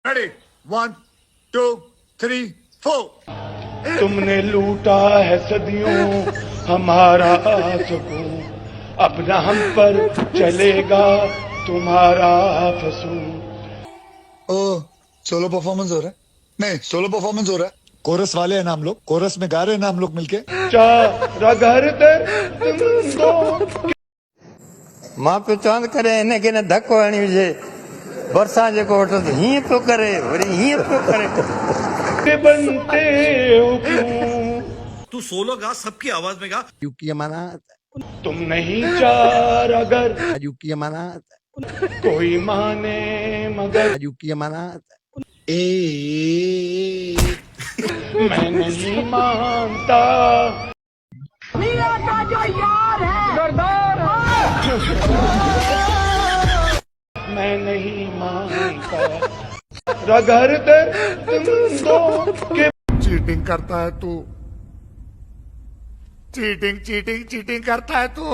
Ready 1 2 3 4। तुमने लूटा है सदियों हमारा सुकून, अब न हम पर चलेगा तुम्हारा फसून। ओ सोलो परफॉर्मेंस हो रहा है? नहीं, सोलो परफॉर्मेंस हो रहा है। कोरस वाले हैं ना हम लोग, कोरस में गा रहे हैं ना हम लोग मिलके। चारा घर दे तुम दो मां पियो चवंद करे हिन खे न धकु हणी हुजे, बरसां जेको वठो त हीअं पियो करे, वरी हीअं पियो करे। के बनते हो क्यों, तू सोलो गा, सबकी आवाज में गा। कियामना तुम नहीं चारा घर कियामना कोई माने मगर कियामना मैं नहीं मानता। मीरा का जो यार है मैं नहीं मानता रगर दे तुम दो के। चीटिंग करता है तू, चीटिंग चीटिंग चीटिंग करता है तू।